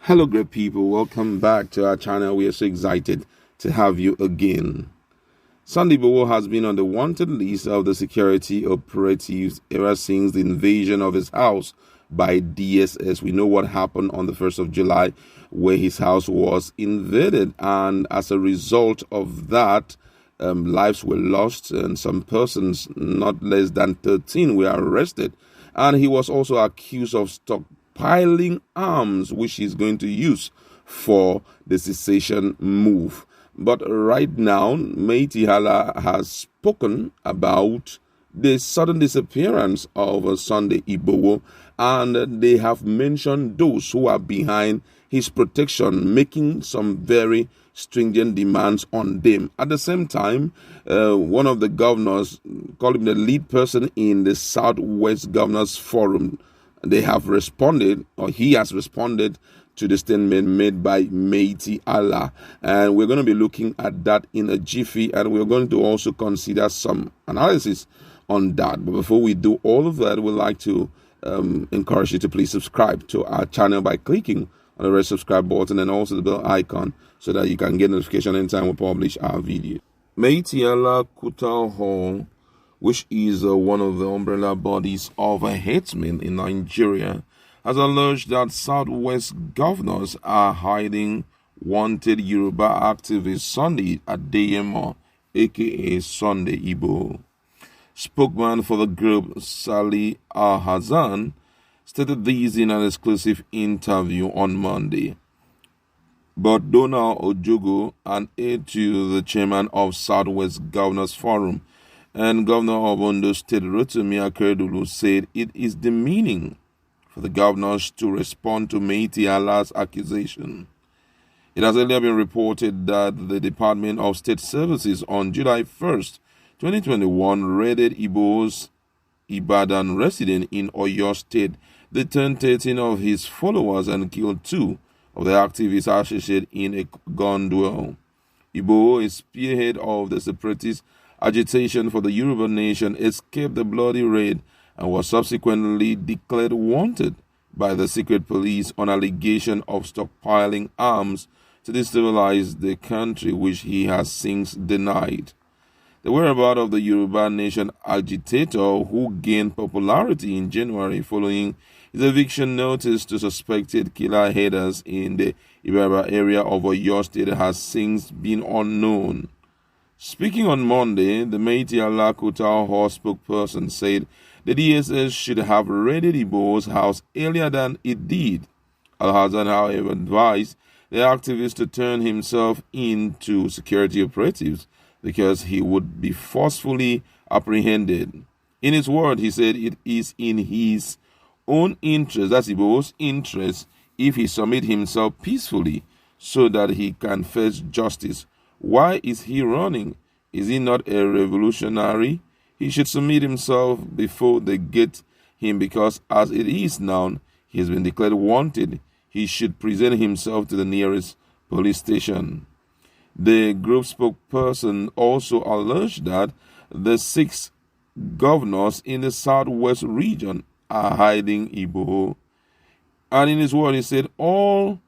Hello, great people. Welcome back to our channel. We are so excited to have you again. Sunday Igboho has been on the wanted list of the security operatives ever since the invasion of his house by DSS. We know what happened on the 1st of July, where his house was invaded, and as a result of that, lives were lost and some persons, not less than 13, were arrested. And he was also accused of stockpiling arms, which he's going to use for the secession move. But right now, Miyetti Allah has spoken about the sudden disappearance of Sunday Igboho, and they have mentioned those who are behind his protection, making some very stringent demands on them. At the same time, one of the governors, call him the lead person in the Southwest Governors Forum, they have responded, or he has responded to the statement made by Miyetti Allah. And we're going to be looking at that in a jiffy, and we're going to also consider some analysis on that. But before we do all of that, we'd like to encourage you to please subscribe to our channel by clicking on the red subscribe button and also the bell icon so that you can get notification anytime we publish our video. Miyetti Allah Hall, which is one of the umbrella bodies of a herdsmen in Nigeria, has alleged that Southwest governors are hiding wanted Yoruba activist Sunday Adeyemo, aka Sunday Igboho. Spokesman for the group, Salih Al-Hassan, stated this in an exclusive interview on Monday. But Donald Ojogo, an aide to the chairman of Southwest Governors Forum and Governor of Ondo State Rotimi Akeredolu, said it is demeaning for the governors to respond to Miyetti Allah's accusation. It has earlier been reported that the Department of State Services on July 1st, 2021 raided Igboho's Ibadan residence in Oyo State, detained 13 of his followers and killed 2 of the activists associated in a gun duel. Igboho, a spearhead of the separatist agitation for the Yoruba nation, escaped the bloody raid and was subsequently declared wanted by the secret police on allegation of stockpiling arms to destabilize the country, which he has since denied. The whereabouts of the Yoruba nation agitator, who gained popularity in January following his eviction notice to suspected killer headers in the Biafra area of Oyo State, has since been unknown. Speaking on Monday, the Miyetti Allah Hall spokesperson said the DSS should have raided Igboho's house earlier than it did. Al-Hassan, however, advised the activist to turn himself into security operatives because he would be forcefully apprehended. In his word, he said it is in his own interest, that's Igboho's interest, if he submit himself peacefully so that he can face justice. Why is he running? Is he not a revolutionary? He should submit himself before they get him, because as it is now, he has been declared wanted. He should present himself to the nearest police station. The group spokesperson also alleged that the 6 governors in the Southwest region are hiding Igboho. And in his word, he said all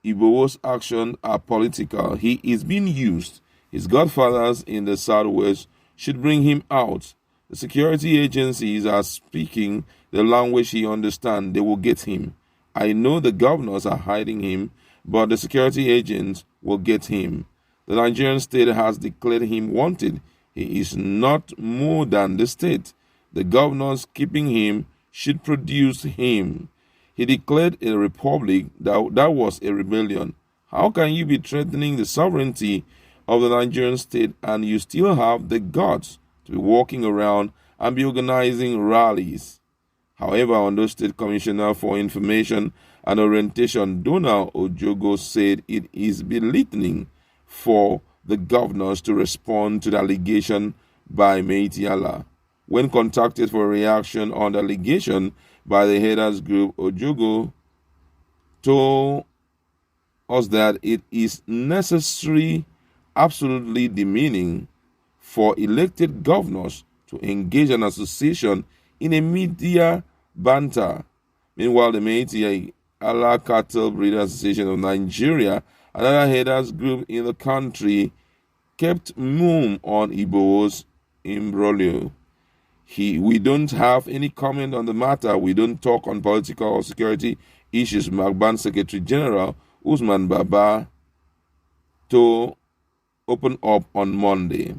Igboho's actions are political. He is being used. His godfathers in the Southwest should bring him out. The security agencies are speaking the language he understands. They will get him. I know the governors are hiding him, but the security agents will get him. The Nigerian state has declared him wanted. He is not more than the state. The governors keeping him should produce him. He declared a republic. That was a rebellion. How can you be threatening the sovereignty of the Nigerian state and you still have the guts to be walking around and be organizing rallies? However, Ondo State Commissioner for Information and Orientation, Donald Ojogo, said it is belittling for the governors to respond to the allegation by Miyetti Allah. When contacted for a reaction on the allegation by the headers group, Ojogo told us that it is necessary, absolutely demeaning, for elected governors to engage an association in a media banter. Meanwhile, the Miyetti Allah Cattle Breeders Association of Nigeria, another headers group in the country, kept mum on Igboho's imbroglio. We don't have any comment on the matter. We don't talk on political or security issues. Magban Secretary General Usman Baba to open up on Monday.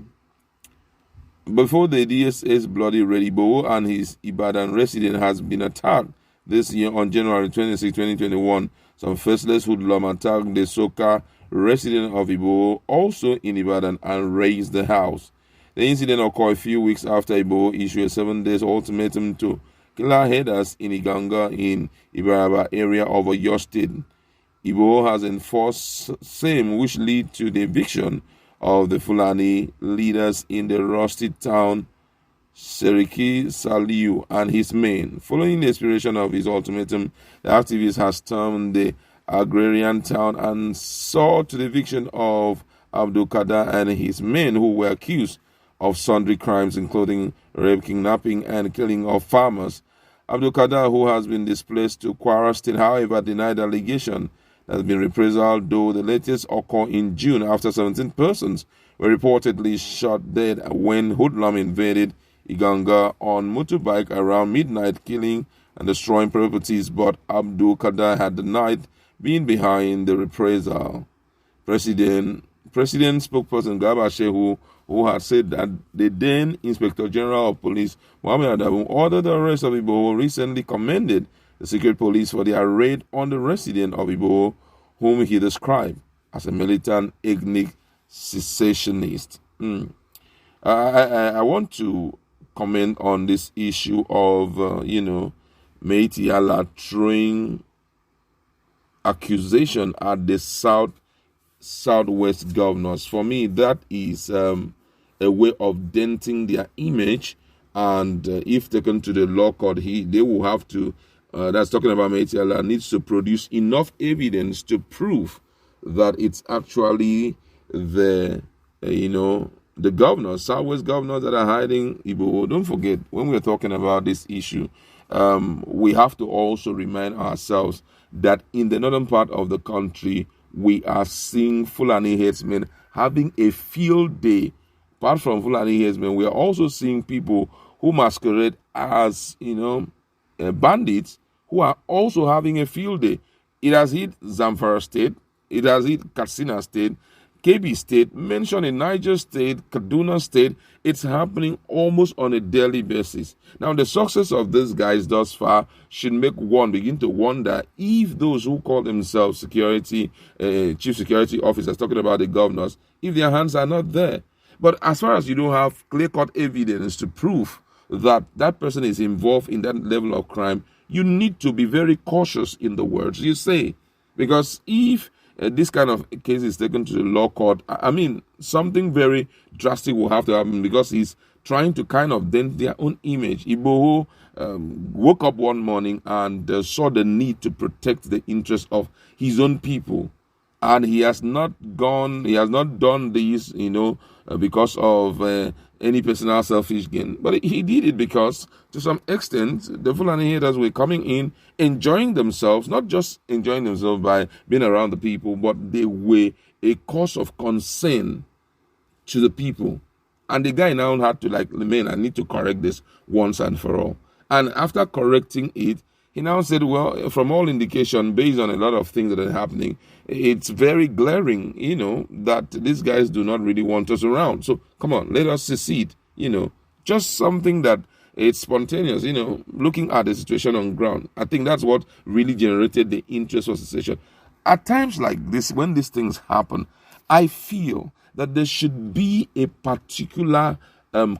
Before the DSS bloody ready, Igboho and his Ibadan resident has been attacked this year on January 26, 2021. Some faceless hoodlum attacked the Soka resident of Igboho, also in Ibadan, and razed the house. The incident occurred a few weeks after Igboho issued a 7-day ultimatum to killer headers in Iganga in Ibaraba area of Oyo State. Igboho has enforced same, which lead to the eviction of the Fulani leaders in the rusty town Seriki Saliu and his men. Following the expiration of his ultimatum, the activist has stormed the agrarian town and saw to the eviction of Abdul Kader and his men, who were accused of sundry crimes including rape, kidnapping, and killing of farmers. Abdul Kader, who has been displaced to Kwara State, however, denied the allegation that has been reprisal, though the latest occurred in June after 17 persons were reportedly shot dead when hoodlum invaded Iganga on motorbike around midnight, killing and destroying properties, but Abdul Kader had denied being behind the reprisal. President spokesperson Garba Shehu, who had said that the then Inspector General of Police, Mohammed Adamu, ordered the arrest of Igboho, recently commended the secret police for their raid on the resident of Igboho, whom he described as a militant ethnic secessionist. I want to comment on this issue of, Miyetti Allah throwing accusation at the Southwest governors. For me, that is a way of denting their image, and if taken to the law court, they will have to, that's talking about Miyetti Allah, needs to produce enough evidence to prove that it's actually the governors, Southwest governors, that are hiding Igboho. Don't forget, when we're talking about this issue, we have to also remind ourselves that in the northern part of the country, we are seeing Fulani headsmen having a field day. Apart from Fulani headsmen, we are also seeing people who masquerade as, bandits, who are also having a field day. It has hit Zamfara State, it has hit Katsina State, Kebbi State, mentioned in Niger State, Kaduna State. It's happening almost on a daily basis. Now, the success of these guys thus far should make one begin to wonder if those who call themselves security, chief security officers, talking about the governors, if their hands are not there. But as far as you don't have clear-cut evidence to prove that that person is involved in that level of crime, you need to be very cautious in the words you say. Because if this kind of case is taken to the law court, something very drastic will have to happen, because he's trying to kind of dent their own image. Igboho woke up one morning and saw the need to protect the interests of his own people. And he has not done this, because of any personal selfish gain. But he did it because, to some extent, the Fulani haters were coming in, enjoying themselves, not just enjoying themselves by being around the people, but they were a cause of concern to the people. And the guy now had to man, I need to correct this once and for all. And after correcting it, he now said, well, from all indication, based on a lot of things that are happening, it's very glaring, that these guys do not really want us around. So come on, let us secede, just something that it's spontaneous, looking at the situation on ground. I think that's what really generated the interest for secession. At times like this, when these things happen, I feel that there should be a particular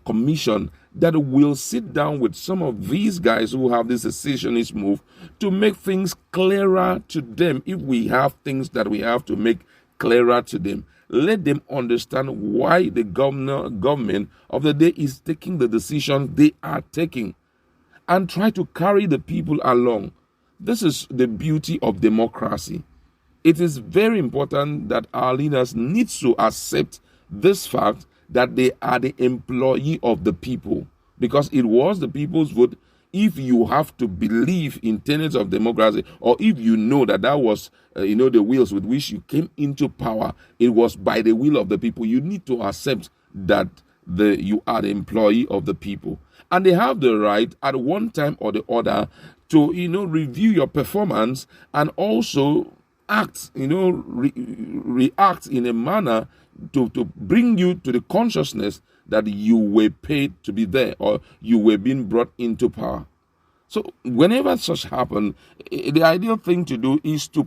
commission that will sit down with some of these guys who have this secessionist move to make things clearer to them. If we have things that we have to make clearer to them, let them understand why the government of the day is taking the decision they are taking, and try to carry the people along. This is the beauty of democracy. It is very important that our leaders need to accept this fact that they are the employee of the people, because it was the people's vote if you have to believe in tenets of democracy, or if you know that that was, the wills with which you came into power, it was by the will of the people, you need to accept that you are the employee of the people. And they have the right at one time or the other to, review your performance and also act, react in a manner to bring you to the consciousness that you were paid to be there, or you were being brought into power. So whenever such happen, the ideal thing to do is to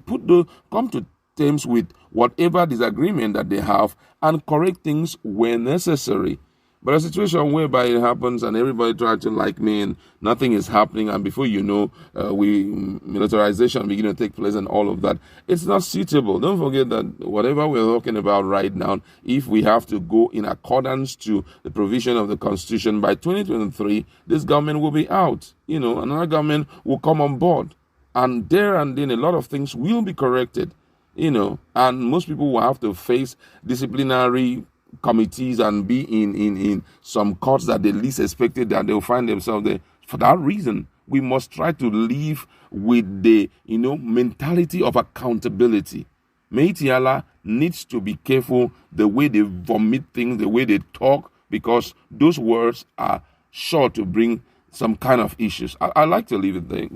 come to terms with whatever disagreement that they have and correct things where necessary. But a situation whereby it happens and everybody tries to like me and nothing is happening, and before you know, militarization begin to take place and all of that, it's not suitable. Don't forget that whatever we're talking about right now, if we have to go in accordance to the provision of the Constitution, by 2023, this government will be out. Another government will come on board. And there and then a lot of things will be corrected, and most people will have to face disciplinary committees and be in some courts that they least expected that they'll find themselves there. For that reason, we must try to live with the mentality of accountability. Miyetti Allah needs to be careful the way they vomit things, the way they talk, because those words are sure to bring some kind of issues. I like to leave it there.